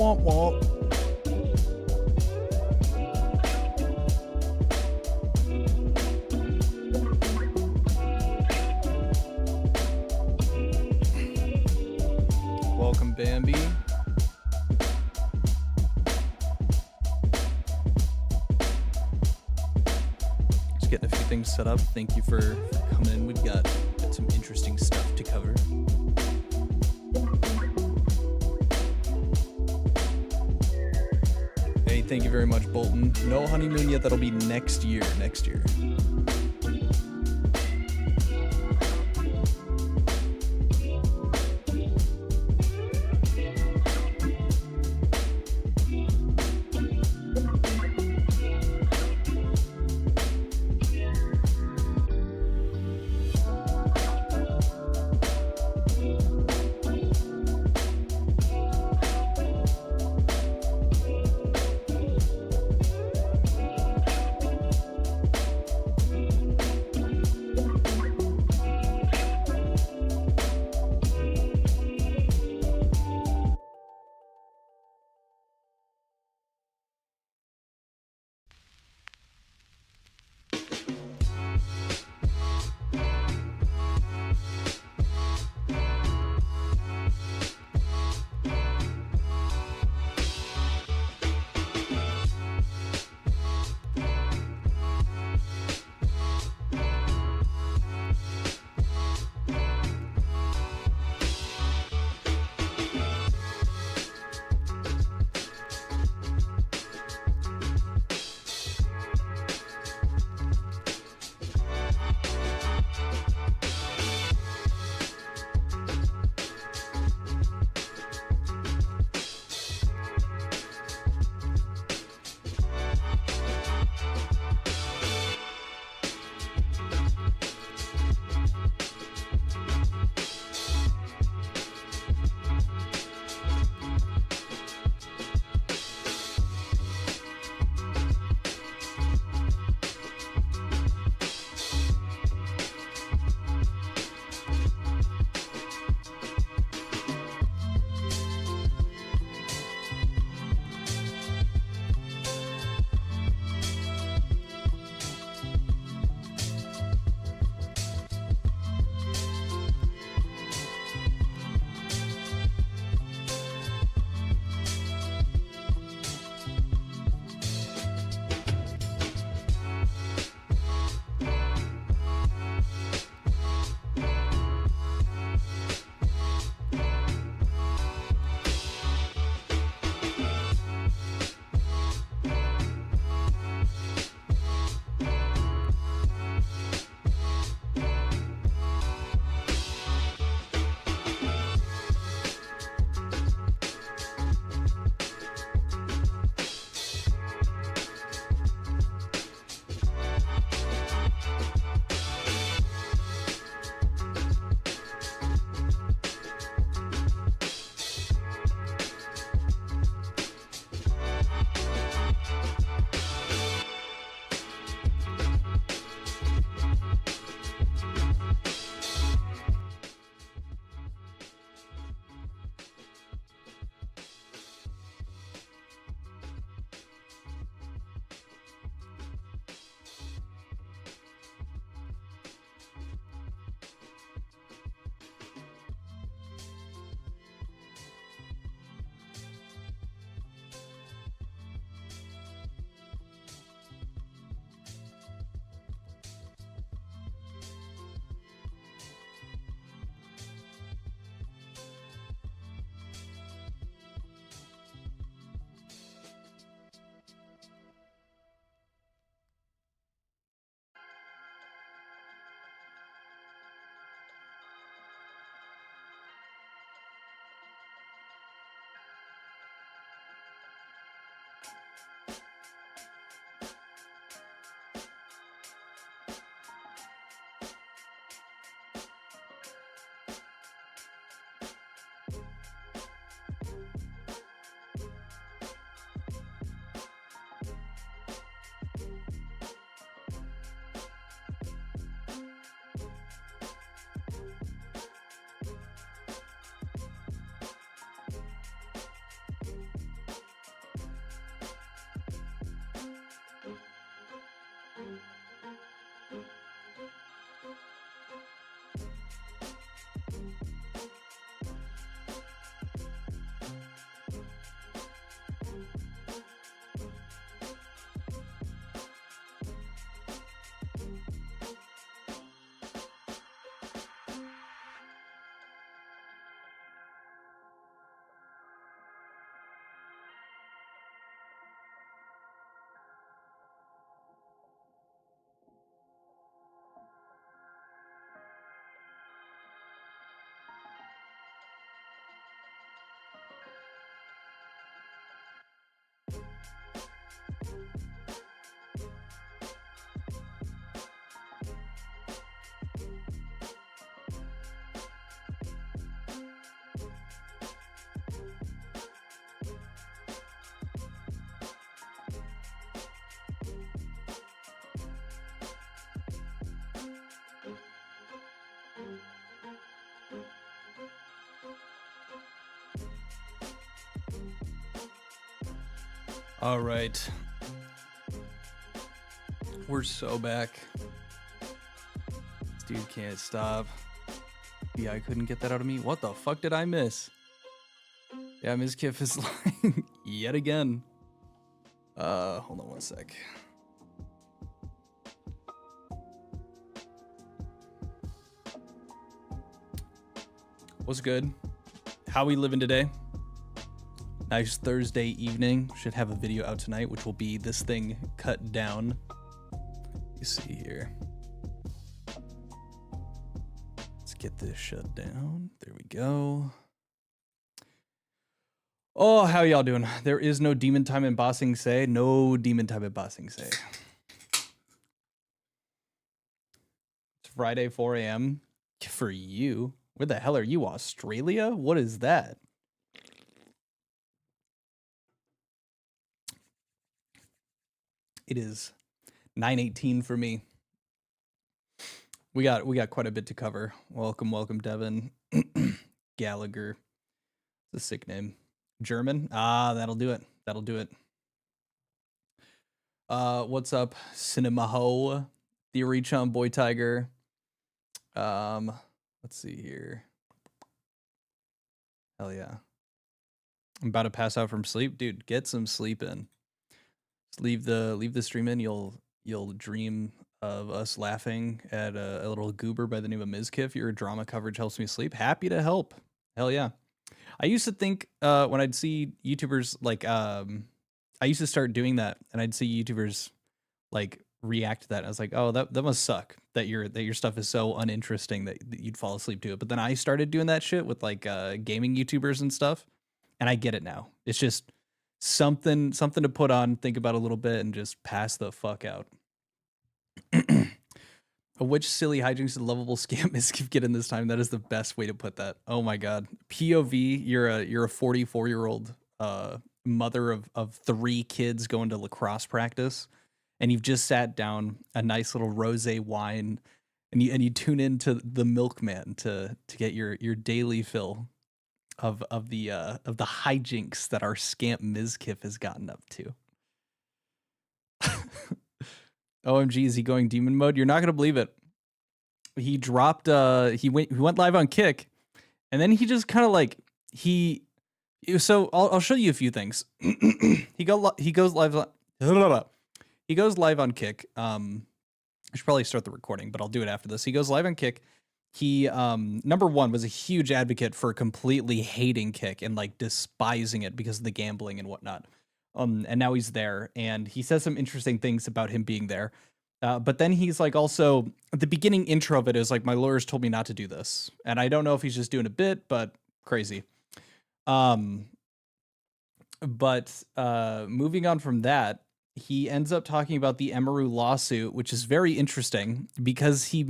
womp womp. Welcome, Bambi. Just getting a few things set up. Thank you for coming in. We've got some interesting stuff to cover. Hey, thank you very much, Bolton. No honeymoon yet. That'll be next year. Next year. All right. We're so back. This dude can't stop. Yeah, I couldn't get that out of me. What the fuck did I miss? Yeah, Mizkif is lying yet again. Hold on one sec. What's good? How we living today? Nice Thursday evening. Should have a video out tonight, which will be this thing cut down. You see here. Let's get this shut down. There we go. Oh, how y'all doing? There is no demon time in Bossing Say. No demon time in Bossing Say. It's Friday, 4 a.m. for you. Where the hell are you, Australia? What is that? It is 9:18 for me. We got quite a bit to cover. Welcome, Devin. Gallagher. It's a sick name. German? Ah, that'll do it. That'll do it. What's up, Cinema Ho? Theory Chum, Boy Tiger. Let's see here. Hell yeah. I'm about to pass out from sleep. Dude, get some sleep in. Just leave the stream in. You'll dream of us laughing at a little goober by the name of Mizkif. Your drama coverage helps me sleep. Happy to help. Hell yeah. I used to think when I'd see YouTubers like I used to start doing that, and I'd see YouTubers like react to that. And I was like, oh, that must suck that your stuff is so uninteresting that you'd fall asleep to it. But then I started doing that shit with like gaming YouTubers and stuff, and I get it now. It's just something to put on, think about a little bit, and just pass the fuck out. Which silly hijinks and lovable scam Mizkif get in this time? That is the best way to put that. Oh my god. POV, you're a 44-year-old mother of 3 kids going to lacrosse practice, and you've just sat down a nice little rosé wine, and you tune into the Milkman to get your daily fill of the hijinks that our scamp Mizkif has gotten up to. OMG, is he going demon mode? You're not gonna believe it. He dropped he went live on Kick, and then he just kind of like so I'll show you a few things. he goes live on Kick. I should probably start the recording, but I'll do it after this. He goes live on Kick. He number one was a huge advocate for completely hating Kick and like despising it because of the gambling and whatnot. And now he's there, and he says some interesting things about him being there. But then he's like, also at the beginning intro of it is like, my lawyers told me not to do this. And I don't know if he's just doing a bit, but crazy. But moving on from that, he ends up talking about the Emiru lawsuit, which is very interesting because he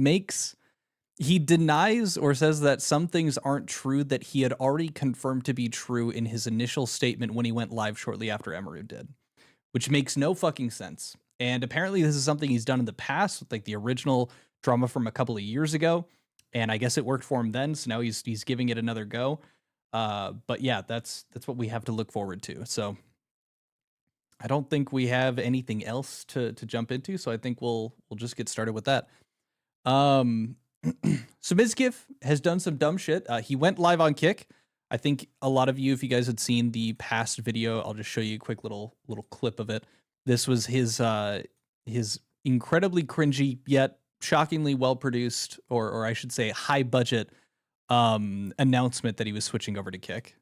denies or says that some things aren't true that he had already confirmed to be true in his initial statement when he went live shortly after Emiru did, which makes no fucking sense. And apparently this is something he's done in the past with like the original drama from a couple of years ago. And I guess it worked for him then. So now he's giving it another go. But yeah, that's what we have to look forward to. So I don't think we have anything else to jump into. So I think we'll just get started with that. So Mizkif has done some dumb shit. He went live on Kick. I think a lot of you, if you guys had seen the past video, I'll just show you a quick little clip of it. This was his incredibly cringy yet shockingly well produced, or I should say high budget announcement that he was switching over to Kick.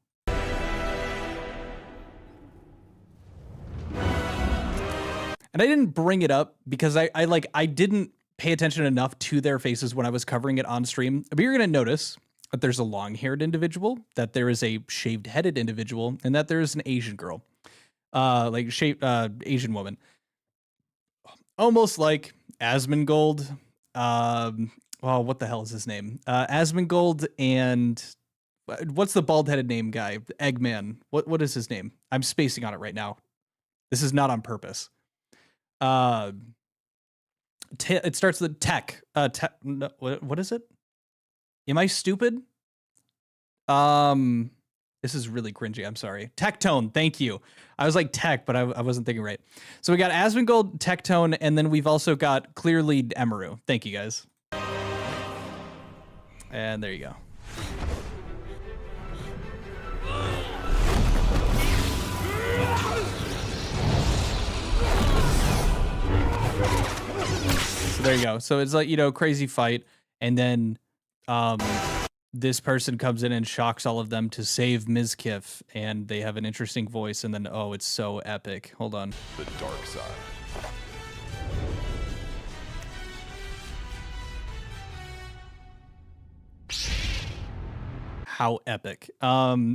And I didn't bring it up because I didn't pay attention enough to their faces when I was covering it on stream. But you're gonna notice that there's a long-haired individual, that there is a shaved-headed individual, and that there is an Asian girl. Asian woman, almost like Asmongold. What the hell is his name? Asmongold and what's the bald-headed name guy? Eggman. What is his name? I'm spacing on it right now. This is not on purpose. It starts with tech. No, what is it? Am I stupid? This is really cringy. I'm sorry. Tectone, thank you. I was like tech, but I wasn't thinking right. So we got Asmongold, Tectone, and then we've also got clearly Emiru. Thank you guys. And there you go. So there you go. So it's like, you know, crazy fight, and then this person comes in and shocks all of them to save Mizkif, and they have an interesting voice, and then oh, it's so epic. Hold on. The dark side. How epic.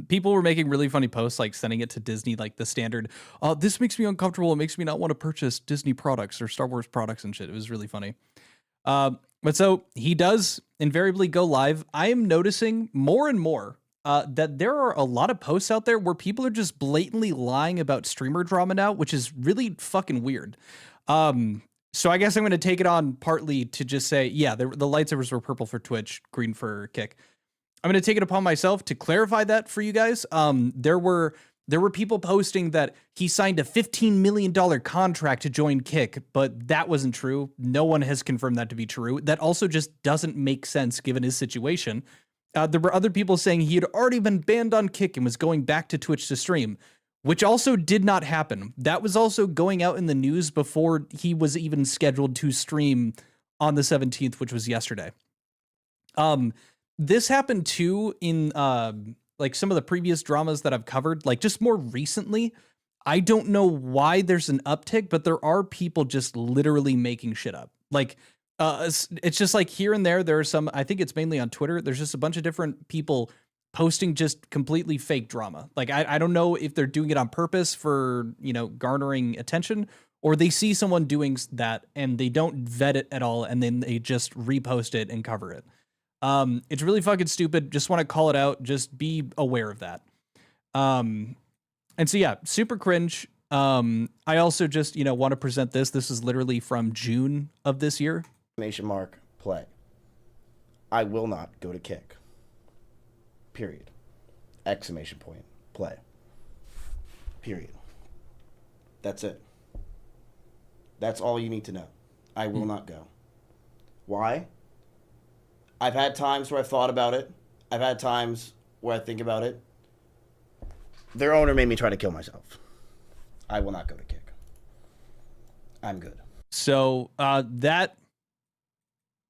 People were making really funny posts, like sending it to Disney, like the standard, this makes me uncomfortable, it makes me not want to purchase Disney products or Star Wars products and shit. It was really funny. But so he does invariably go live. I am noticing more and more that there are a lot of posts out there where people are just blatantly lying about streamer drama now, which is really fucking weird. So I guess I'm going to take it on partly to just say, yeah, the lightsabers were purple for Twitch, green for Kick. I'm going to take it upon myself to clarify that for you guys. There were people posting that he signed a $15 million contract to join Kick, but that wasn't true. No one has confirmed that to be true. That also just doesn't make sense given his situation. There were other people saying he had already been banned on Kick and was going back to Twitch to stream, which also did not happen. That was also going out in the news before he was even scheduled to stream on the 17th, which was yesterday. This happened too in like some of the previous dramas that I've covered, like just more recently. I don't know why there's an uptick, but there are people just literally making shit up. Like it's just like here and there are some, I think it's mainly on Twitter. There's just a bunch of different people posting just completely fake drama. Like I don't know if they're doing it on purpose for, you know, garnering attention, or they see someone doing that and they don't vet it at all, and then they just repost it and cover it. It's really fucking stupid. Just want to call it out. Just be aware of that. And so, yeah, super cringe. I also just, you know, want to present this. This is literally from June of this year. Play. I will not go to Kick. Period. Exclamation point. Play. Period. That's it. That's all you need to know. I will not go. Why? I've had times where I've thought about it. I've had times where I think about it. Their owner made me try to kill myself. I will not go to Kick. I'm good. So that,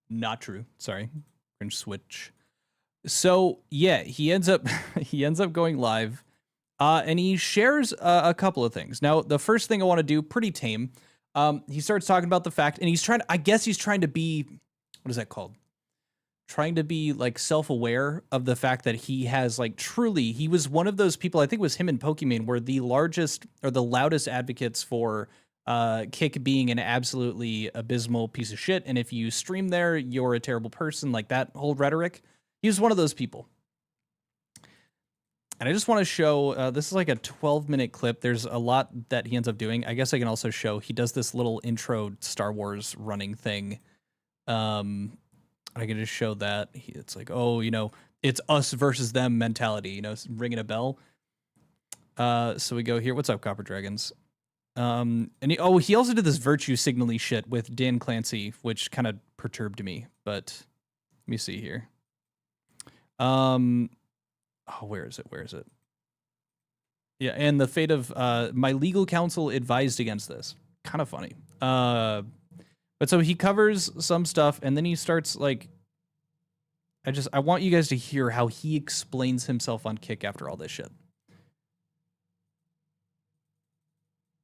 not true. Sorry, cringe switch. So yeah, he ends up going live, and he shares a couple of things. Now, the first thing I want to do, pretty tame. He starts talking about the fact, and he's trying to, I guess he's trying to be, what is that called? Trying to be like self-aware of the fact that he has like truly, he was one of those people, I think it was him and Pokimane, were the largest or the loudest advocates for Kick being an absolutely abysmal piece of shit. And if you stream there, you're a terrible person, like that whole rhetoric. He was one of those people. And I just want to show, this is like a 12-minute clip. There's a lot that he ends up doing. I guess I can also show, he does this little intro Star Wars running thing. I can just show that it's like, oh, you know, it's us versus them mentality, you know, ringing a bell. So we go here. What's up, Copper Dragons? And he also did this virtue signaling shit with Dan Clancy, which kind of perturbed me. But let me see here. Oh, where is it? Where is it? Yeah, and the fate of my legal counsel advised against this. Kind of funny. But so he covers some stuff, and then he starts like, I want you guys to hear how he explains himself on Kick after all this shit.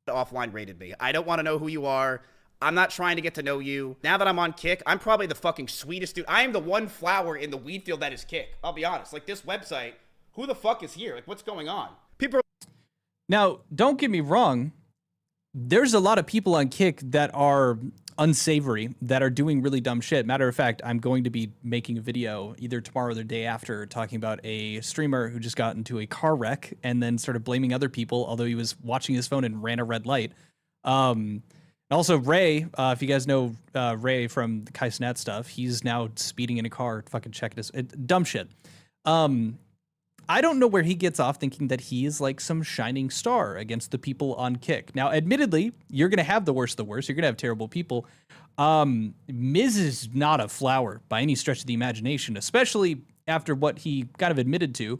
Offline rated me. I don't want to know who you are. I'm not trying to get to know you. Now that I'm on Kick, I'm probably the fucking sweetest dude. I am the one flower in the weed field that is Kick. I'll be honest. Like, this website, who the fuck is here? Like, what's going on? People are... Now, don't get me wrong. There's a lot of people on Kick that are unsavory, that are doing really dumb shit. Matter of fact, I'm going to be making a video either tomorrow or the day after talking about a streamer who just got into a car wreck and then started blaming other people, although he was watching his phone and ran a red light. Also, Ray, if you guys know Ray from the Kai Snat stuff, he's now speeding in a car, fucking checking his dumb shit. I don't know where he gets off thinking that he is like some shining star against the people on Kick. Now, admittedly, you're going to have the worst of the worst. You're going to have terrible people. Miz is not a flower by any stretch of the imagination, especially after what he kind of admitted to.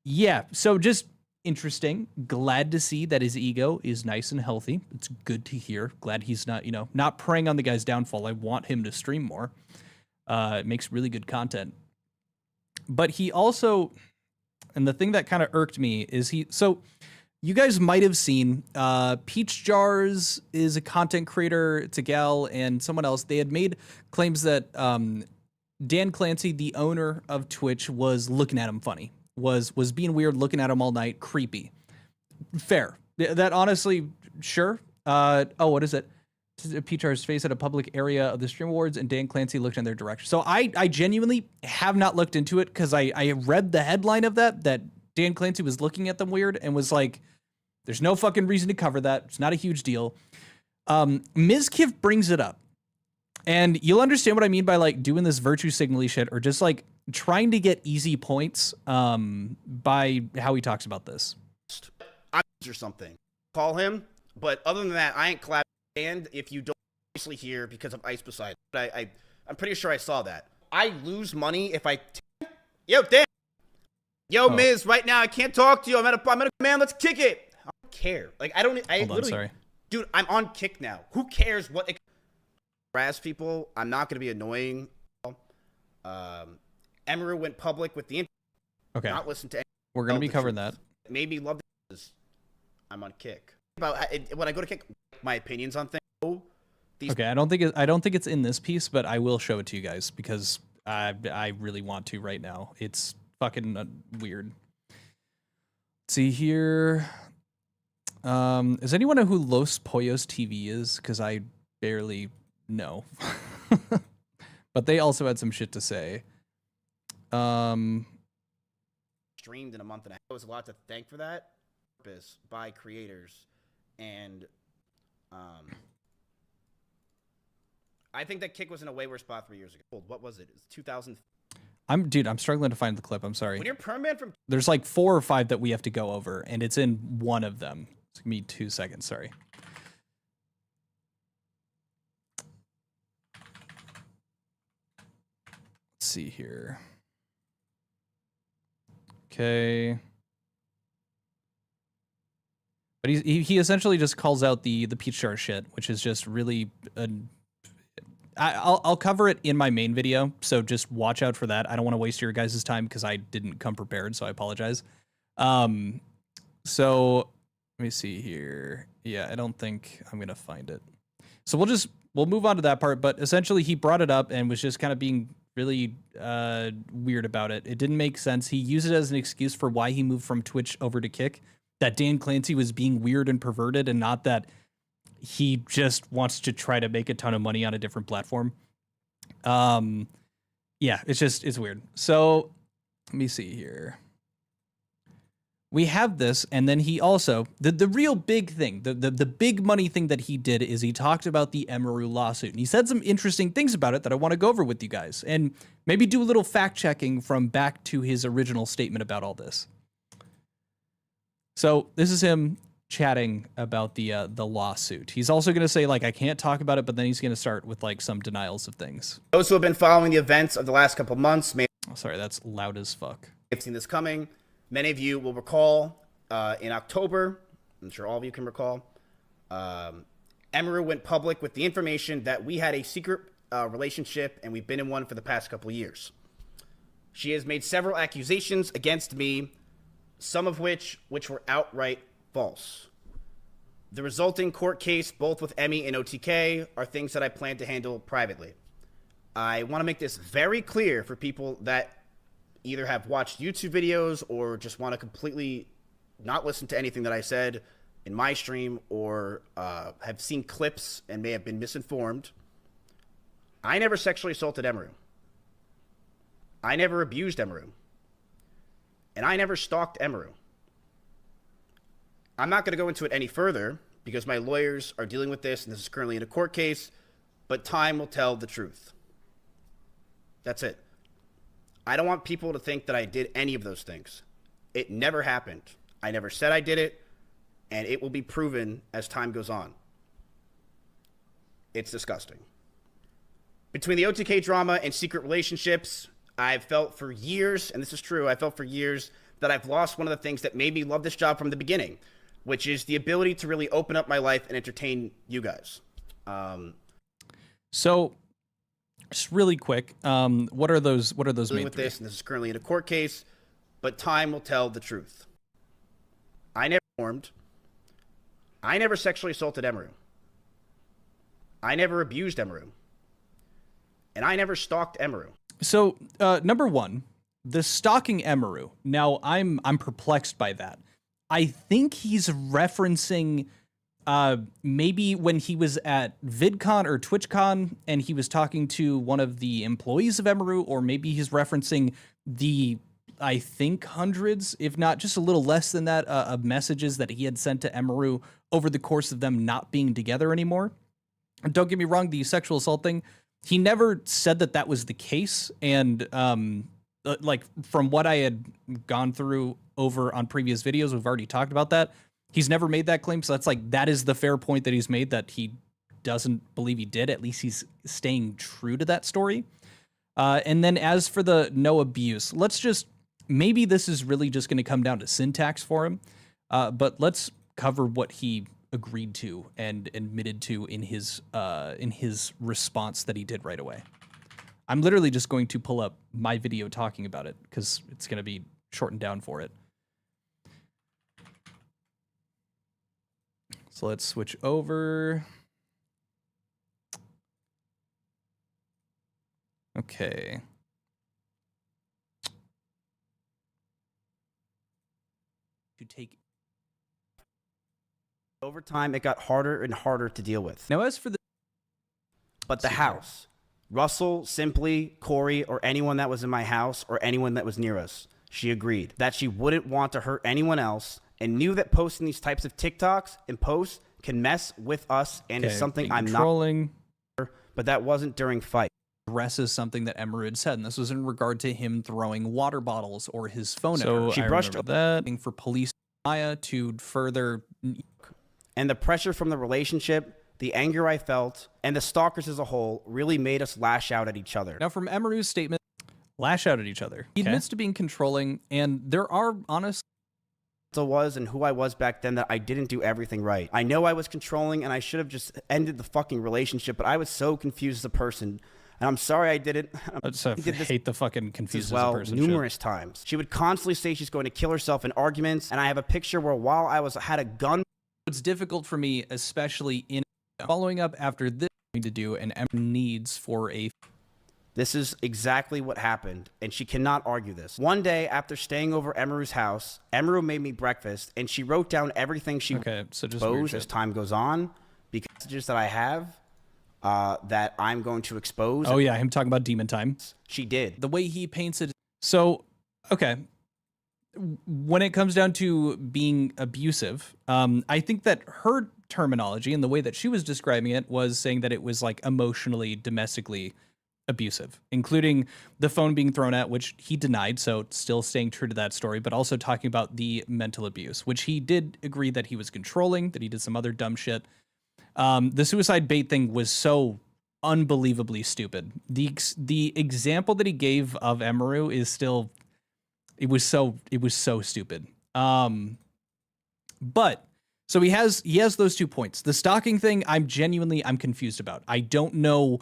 Yeah, so just interesting. Glad to see that his ego is nice and healthy. It's good to hear. Glad he's not, not preying on the guy's downfall. I want him to stream more. It makes really good content. But he also, and the thing that kind of irked me is so you guys might have seen Peach Jars is a content creator. It's a gal and someone else. They had made claims that Dan Clancy, the owner of Twitch, was looking at him funny, was being weird, looking at him all night, creepy. Fair. That honestly, sure. What is it? Peachar's face at a public area of the Stream Awards, and Dan Clancy looked in their direction. So I genuinely have not looked into it because I read the headline of that Dan Clancy was looking at them weird and was like, there's no fucking reason to cover that. It's not a huge deal. Mizkif brings it up. And you'll understand what I mean by like doing this virtue signaling shit or just like trying to get easy points by how he talks about this. Or something. Call him. But other than that, I ain't collab. And if you don't obviously hear because of Ice Beside, I'm pretty sure I saw that. I lose money if Yo, Dan. Yo, Miz, right now I can't talk to you. I'm at a man. Let's kick it. I don't care. Like I Hold on, sorry. Dude, I'm on Kick now. Who cares what harass people? I'm not gonna be annoying. Emiru went public with the okay. Not listen to. We're gonna be covering that. Maybe love this. I'm on Kick. When I go to Kick, my opinions on things. Okay, I don't think it's in this piece, but I will show it to you guys because I really want to right now. It's fucking weird. Let's see here. Does anyone know who Los Pollos TV is? Because I barely know. But they also had some shit to say. Streamed in a month and a half. There was a lot to thank for that. By creators. And I think that Kick was in a way worse spot 3 years ago. What was it? It was 2000. I'm struggling to find the clip. I'm sorry. When you're permanent from there's like 4 or 5 that we have to go over, and it's in one of them. Give me 2 seconds. Sorry. Let's see here. Okay. But he essentially just calls out the Peach Jar shit, which is just really. I'll cover it in my main video, so just watch out for that. I don't want to waste your guys' time because I didn't come prepared, so I apologize. So let me see here. Yeah, I don't think I'm gonna find it. So we'll move on to that part. But essentially, he brought it up and was just kind of being really weird about it. It didn't make sense. He used it as an excuse for why he moved from Twitch over to Kick. That Dan Clancy was being weird and perverted, and not that he just wants to try to make a ton of money on a different platform. Yeah, it's weird. So let me see here. We have this, and then he also the real big thing, the big money thing that he did is he talked about the Emiru lawsuit, and he said some interesting things about it that I want to go over with you guys, and maybe do a little fact checking from back to his original statement about all this. So this is him chatting about the lawsuit. He's also going to say, like, I can't talk about it, but then he's going to start with, like, some denials of things. Those who have been following the events of the last couple months may sorry, that's loud as fuck. have seen this coming. Many of you will recall in October, I'm sure all of you can recall, Emiru went public with the information that we had a secret relationship, and we've been in one for the past couple of years. She has made several accusations against me, some of which were outright false. The resulting court case, both with Emmy and OTK, are things that I plan to handle privately. I want to make this very clear for people that either have watched YouTube videos or just want to completely not listen to anything that I said in my stream, or have seen clips and may have been misinformed. I never sexually assaulted Emiru. I never abused Emiru. And I never stalked Emiru. I'm not going to go into it any further because my lawyers are dealing with this and this is currently in a court case, but time will tell the truth. That's it. I don't want people to think that I did any of those things. It never happened. I never said I did it, and it will be proven as time goes on. It's disgusting. Between the OTK drama and secret relationships, I've felt for years, and this is true, I felt for years that I've lost one of the things that made me love this job from the beginning, which is the ability to really open up my life and entertain you guys. So, just really quick, what are those main with three? this, and this is currently in a court case, but time will tell the truth. I never performed. I never sexually assaulted Emiru. I never abused Emiru. And I never stalked Emiru. So, number one, the stalking Emiru. Now, I'm perplexed by that. I think he's referencing maybe when he was at VidCon or TwitchCon and he was talking to one of the employees of Emiru, or maybe he's referencing the, I think, hundreds, if not just a little less than that, of messages that he had sent to Emiru over the course of them not being together anymore. And don't get me wrong, the sexual assault thing, he never said that that was the case. And like from what I had gone through over on previous videos, we've already talked about that. He's never made that claim. So that's like, that is the fair point that he's made, that he doesn't believe he did. At least he's staying true to that story. And then as for the no abuse, let's just, maybe this is really just going to come down to syntax for him. But let's cover what he agreed to and admitted to in his response that he did right away. I'm literally just going to pull up my video talking about it because it's going to be shortened down for it. So let's switch over. Okay. To take. Over time, it got harder and harder to deal with. Now, as for the. But the house, Russell, Simply, Corey, or anyone that was in my house or anyone that was near us, she agreed that she wouldn't want to hurt anyone else and knew that posting these types of TikToks and posts can mess with us and is something I'm controlling. But that wasn't during fight. Addresses something that Emiru had said, and this was in regard to him throwing water bottles or his phone at So her. she brushed that for police Maya to further. And the pressure from the relationship, the anger I felt, and the stalkers as a whole really made us lash out at each other. Now, from Emiru's statement, lash out at each other. He admits to being controlling, and there are honest. I was and who I was back then, that I didn't do everything right. I know I was controlling and I should have just ended the fucking relationship, but I was so confused as a person. And I'm sorry I did it. I hate the fucking confused as as a person numerous times. She would constantly say she's going to kill herself in arguments, and I have a picture where while I had a gun. It's difficult for me, especially in following up after this, to do an needs for a. This is exactly what happened, and she cannot argue this. One day, after staying over Emiru's house, Emiru made me breakfast, and she wrote down everything she exposed as time goes on, because messages that I have that I'm going to expose. Oh yeah, him talking about demon time. She did. The way he paints it. So, okay. When it comes down to being abusive, I think that her terminology and the way that she was describing it was saying that it was like emotionally, domestically abusive, including the phone being thrown at, which he denied, so still staying true to that story, but also talking about the mental abuse, which he did agree that he was controlling, that he did some other dumb shit. The suicide bait thing was so unbelievably stupid. The example that he gave of Emiru is still, it was so stupid. But so he has those 2 points. The stalking thing, I'm confused about. I don't know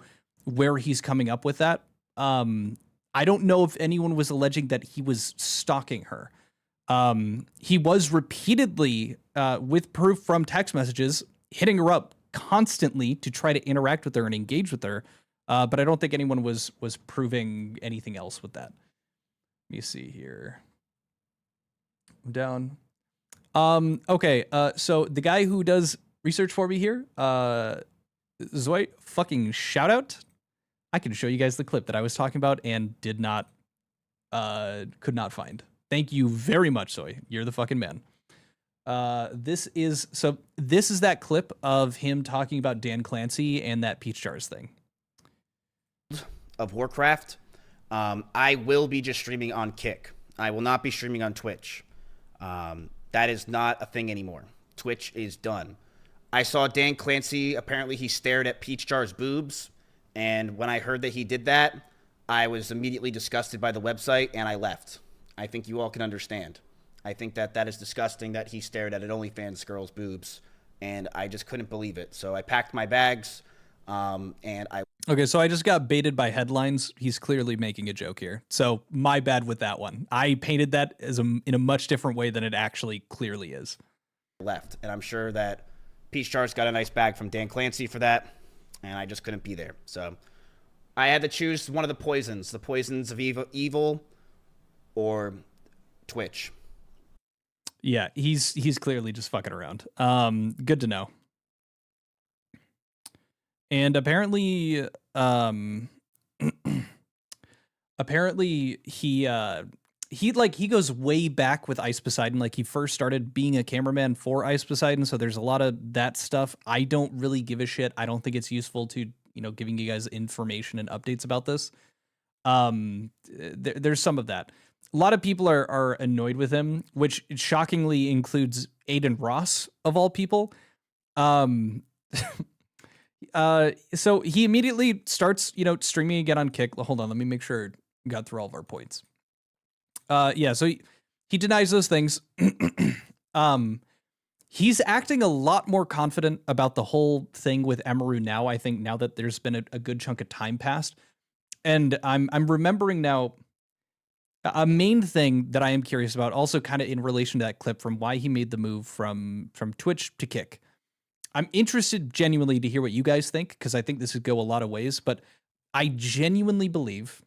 where he's coming up with that. I don't know if anyone was alleging that he was stalking her. He was repeatedly, with proof from text messages, hitting her up constantly to try to interact with her and engage with her. But I don't think anyone was proving anything else with that. Let me see here. Down. Okay. So the guy who does research for me here, Zoe, fucking shout out. I can show you guys the clip that I was talking about and could not find. Thank you very much, Zoe. You're the fucking man. This is that clip of him talking about Dan Clancy and that Peach Jars thing. Of Warcraft, I will be just streaming on Kick. I will not be streaming on Twitch. That is not a thing anymore. Twitch is done. I saw Dan Clancy. Apparently, he stared at Peach Jar's boobs. And when I heard that he did that, I was immediately disgusted by the website and I left. I think you all can understand. I think that that is disgusting that he stared at an OnlyFans girl's boobs. And I just couldn't believe it. So I packed my bags and I. Okay, so I just got baited by headlines. He's clearly making a joke here. So my bad with that one. I painted that as in a much different way than it actually clearly is. Left. And I'm sure that Peach Jar's got a nice bag from Dan Clancy for that. And I just couldn't be there. So I had to choose one of the poisons of evil or Twitch. Yeah, he's clearly just fucking around. Good to know. And apparently, apparently he goes way back with Ice Poseidon. Like he first started being a cameraman for Ice Poseidon, so there's a lot of that stuff. I don't really give a shit. I don't think it's useful to giving you guys information and updates about this. There's some of that. A lot of people are annoyed with him, which shockingly includes Aiden Ross of all people. So he immediately starts, streaming again on Kick. Hold on, let me make sure I got through all of our points. Yeah, so he denies those things. He's acting a lot more confident about the whole thing with Emiru now, I think, now that there's been a good chunk of time passed. And I'm remembering now a main thing that I am curious about, also kind of in relation to that clip from why he made the move from Twitch to Kick. I'm interested genuinely to hear what you guys think, because I think this could go a lot of ways, but I genuinely believe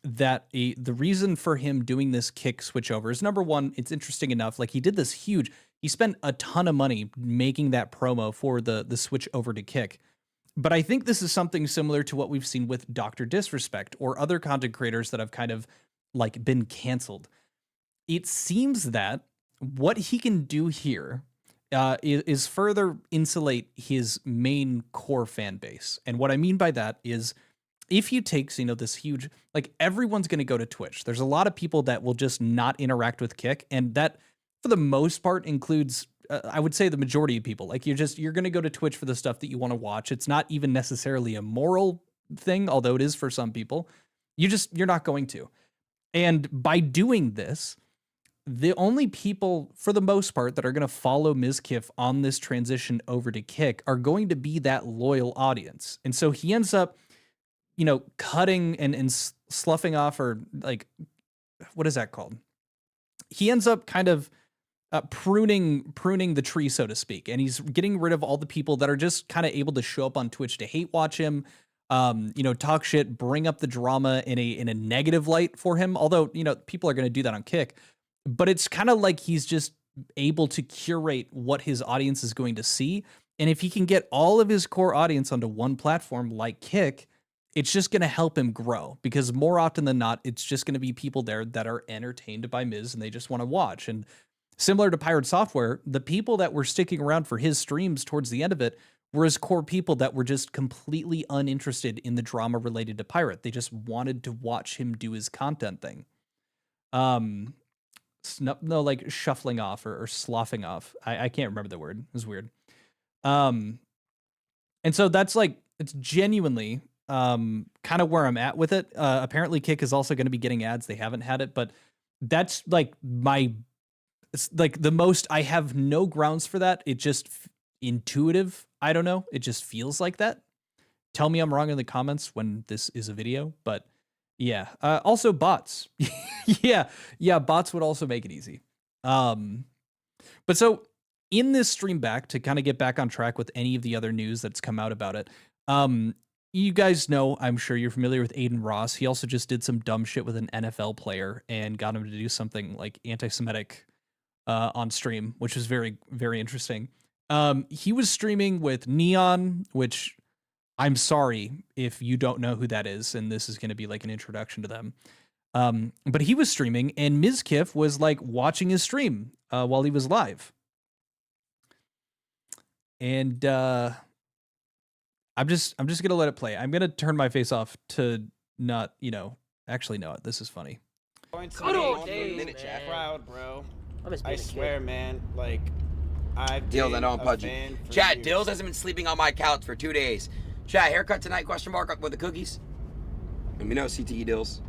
that the reason for him doing this Kick switchover is, number one, it's interesting enough. Like, he did this huge, he spent a ton of money making that promo for the switch over to Kick. But I think this is something similar to what we've seen with Dr. Disrespect or other content creators that have kind of like been canceled. It seems that what he can do here is further insulate his main core fan base. And what I mean by that is, if he takes, this huge, like, everyone's going to go to Twitch. There's a lot of people that will just not interact with Kick. And that, for the most part, includes, I would say, the majority of people. Like, you're going to go to Twitch for the stuff that you want to watch. It's not even necessarily a moral thing, although it is for some people. You're not going to. And by doing this, the only people, for the most part, that are going to follow Mizkif on this transition over to Kick are going to be that loyal audience. And so he ends up, cutting and sloughing off, or like, what is that called? He ends up kind of pruning the tree, so to speak. And he's getting rid of all the people that are just kind of able to show up on Twitch to hate watch him, talk shit, bring up the drama in a negative light for him. Although, people are going to do that on Kick. But it's kind of like he's just able to curate what his audience is going to see. And if he can get all of his core audience onto one platform like Kick, it's just going to help him grow, because more often than not, it's just going to be people there that are entertained by Miz and they just want to watch. And similar to Pirate Software, the people that were sticking around for his streams towards the end of it were his core people that were just completely uninterested in the drama related to Pirate. They just wanted to watch him do his content thing. Like shuffling off or sloughing off. I can't remember the word. It was weird. And so that's like, it's genuinely kind of where I'm at with it. Apparently Kick is also going to be getting ads. They haven't had it, but that's like it's like the most, I have no grounds for that. It just intuitive. I don't know. It just feels like that. Tell me I'm wrong in the comments when this is a video, but yeah. Also bots. Yeah. Bots would also make it easy. But so in this stream back, to kind of get back on track with any of the other news that's come out about it. You guys know, I'm sure you're familiar with Aiden Ross. He also just did some dumb shit with an NFL player and got him to do something like anti-Semitic on stream, which was very, very interesting. He was streaming with Neon, which I'm sorry if you don't know who that is, and this is going to be like an introduction to them. But he was streaming, and Mizkif was like watching his stream while he was live. And I'm just gonna let it play. I'm gonna turn my face off to not, Actually, no, this is funny. Good old days, man. Proud, bro. I miss I being a swear, kid. man. Like, I've Dills, I been know I'm a pudgy. fan for Chat, years. Dills hasn't been sleeping on my couch for 2 days. Chat, haircut tonight, question mark, with the cookies? Let me know, CTE Dills.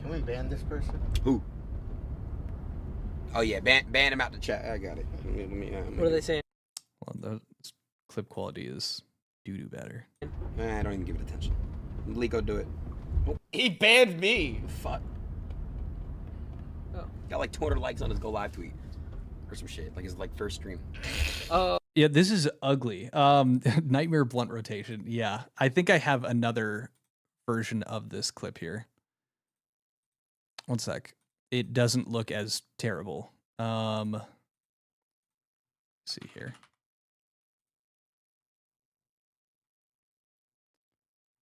Can we ban this person? Who? Oh, yeah, ban him out the chat. I got it. What are they saying? Well, the clip quality is doo-doo better. I don't even give it attention. Lico, do it. He banned me. Fuck. Oh. Got like 200 likes on his go live tweet. Or some shit. Like his first stream. Oh. Yeah, this is ugly. Nightmare blunt rotation. Yeah, I think I have another version of this clip here. One sec. It doesn't look as terrible. Let's see here.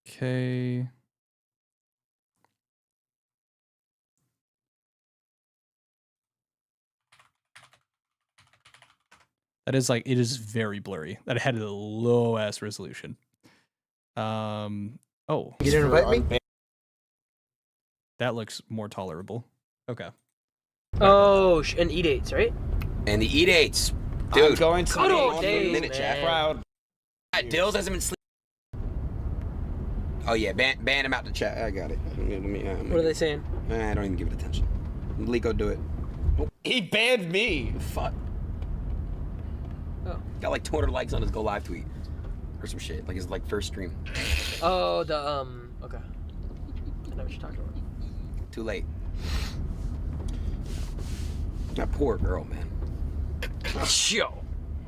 Okay. That is like, it is very blurry. That had a low ass resolution. Oh, You didn't invite me? that looks more tolerable. Okay. Oh, and E-dates, right? And the E-dates. I'm Dude. going to Good be old on days, the minute chat. man. Proud. Chat, Dills hasn't been sleeping. Oh, yeah, ban him out the chat. I got it. What are they saying? I don't even give it attention. Lico, do it. He banned me. Fuck. Oh. Got like 200 likes on his go live tweet. Or some shit. Like his first stream. Oh, okay. I know what you're talking about. Too late. That poor girl, man. Yo.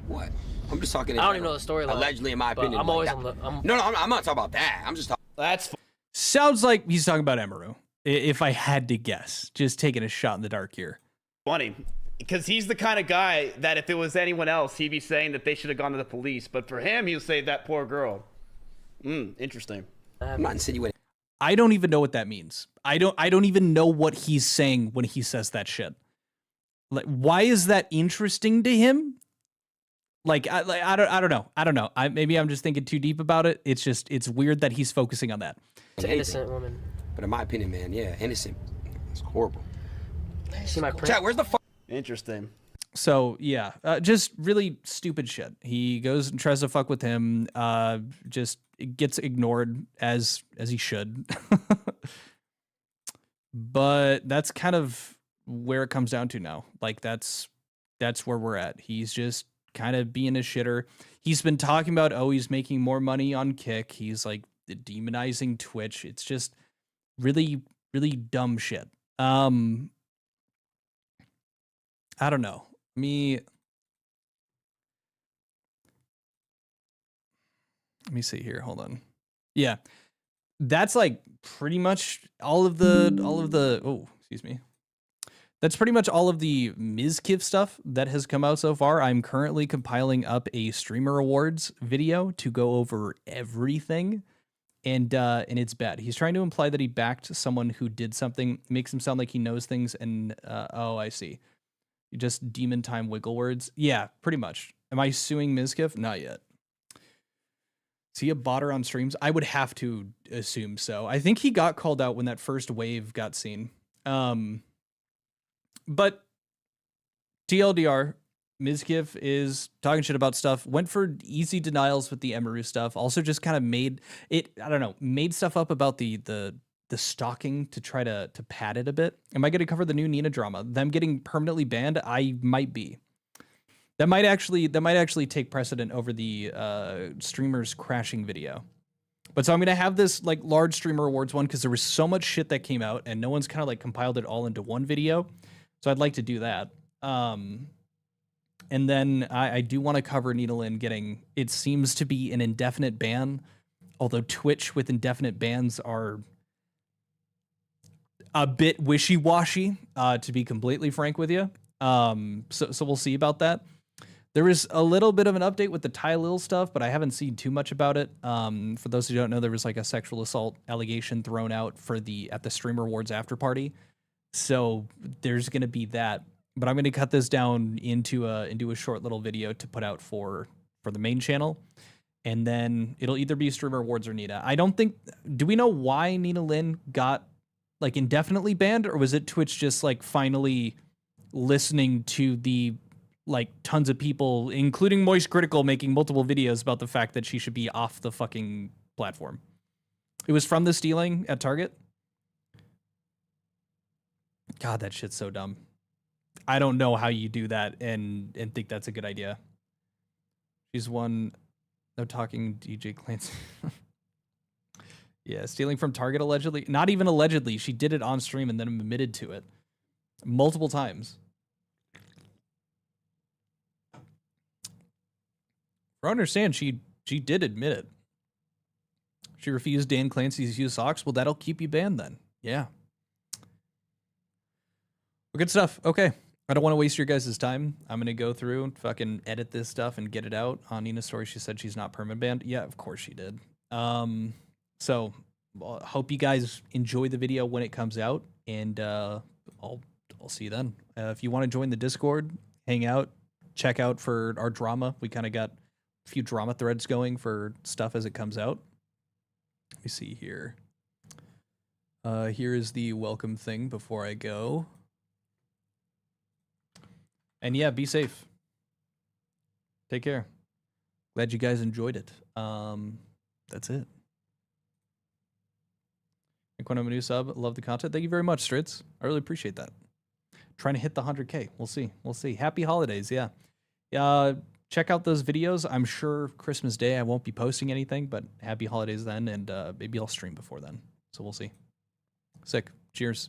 What? I'm just talking. I don't even know the storyline. Allegedly, in my but opinion. I'm like always that. on the. No, I'm not talking about that. I'm just talking. That's Sounds like he's talking about Emiru. If I had to guess, just taking a shot in the dark here. funny. Because he's the kind of guy that if it was anyone else, he'd be saying that they should have gone to the police. But for him, he'll say that poor girl. Interesting. I'm not insinuating. I don't even know what that means. I don't even know what he's saying when he says that shit. Like, why is that interesting to him? Like, I don't know. Maybe I'm just thinking too deep about it. It's weird that he's focusing on that. It's an innocent woman. But in my opinion, man, yeah, innocent. It's horrible. See my print? Chat, where's the fuck? Interesting. So yeah, just really stupid shit. He goes and tries to fuck with him. Just gets ignored as he should. But that's kind of where it comes down to now. Like that's where we're at. He's just kind of being a shitter. He's been talking about, oh, he's making more money on Kick. He's like demonizing Twitch. It's just really, really dumb shit. I don't know. Let me see here. Hold on. Yeah. That's like pretty much all of the oh, excuse me. That's pretty much all of the Mizkif stuff that has come out so far. I'm currently compiling up a streamer awards video to go over everything. And it's bad. He's trying to imply that he backed someone who did something, makes him sound like he knows things, and oh, I see. Just demon time wiggle words. Yeah, pretty much. Am I suing Mizkif? Not yet. Is he a botter on streams? I would have to assume so. I think he got called out when that first wave got seen. But TLDR, Mizkif is talking shit about stuff, went for easy denials with the Emiru stuff, also just kind of made stuff up about the stalking to try to pad it a bit. Am I going to cover the new Nina drama? Them getting permanently banned? I might be. That might actually take precedent over the streamers crashing video. But so I'm going to have this like large streamer awards one because there was so much shit that came out and no one's kind of like compiled it all into one video. So I'd like to do that. And then I do want to cover Needlin getting, it seems to be an indefinite ban, although Twitch with indefinite bans are a bit wishy-washy, to be completely frank with you. So we'll see about that. There is a little bit of an update with the Ty Lil stuff, but I haven't seen too much about it. For those who don't know, there was like a sexual assault allegation thrown out at the Streamer Awards after party. So there's going to be that. But I'm going to cut this down into a short little video to put out for the main channel. And then it'll either be Streamer Awards or Nina. I don't think... Do we know why Nina Lynn got like indefinitely banned, or was it Twitch just like finally listening to the like tons of people, including Moist Critical, making multiple videos about the fact that she should be off the fucking platform? It was from the stealing at Target. God, that shit's so dumb. I don't know how you do that and think that's a good idea. She's one. No talking DJ Clancy. Yeah, stealing from Target allegedly. Not even allegedly. She did it on stream and then admitted to it multiple times. I understand she did admit it. She refused Dan Clancy's use socks. Well, that'll keep you banned then. Yeah. Well, good stuff. Okay. I don't want to waste your guys' time. I'm going to go through and fucking edit this stuff and get it out. On Nina's story, she said she's not permanent banned. Yeah, of course she did. So hope you guys enjoy the video when it comes out, and I'll see you then. If you want to join the Discord, hang out, check out for our drama. We kind of got a few drama threads going for stuff as it comes out. Let me see here. Here is the welcome thing before I go. And yeah, be safe. Take care. Glad you guys enjoyed it. That's it. Quinn, I'm a new sub. Love the content. Thank you very much, Stritz. I really appreciate that. Trying to hit the 100K. We'll see. We'll see. Happy holidays. Yeah. Check out those videos. I'm sure Christmas Day I won't be posting anything, but happy holidays then, and maybe I'll stream before then. So we'll see. Sick. Cheers.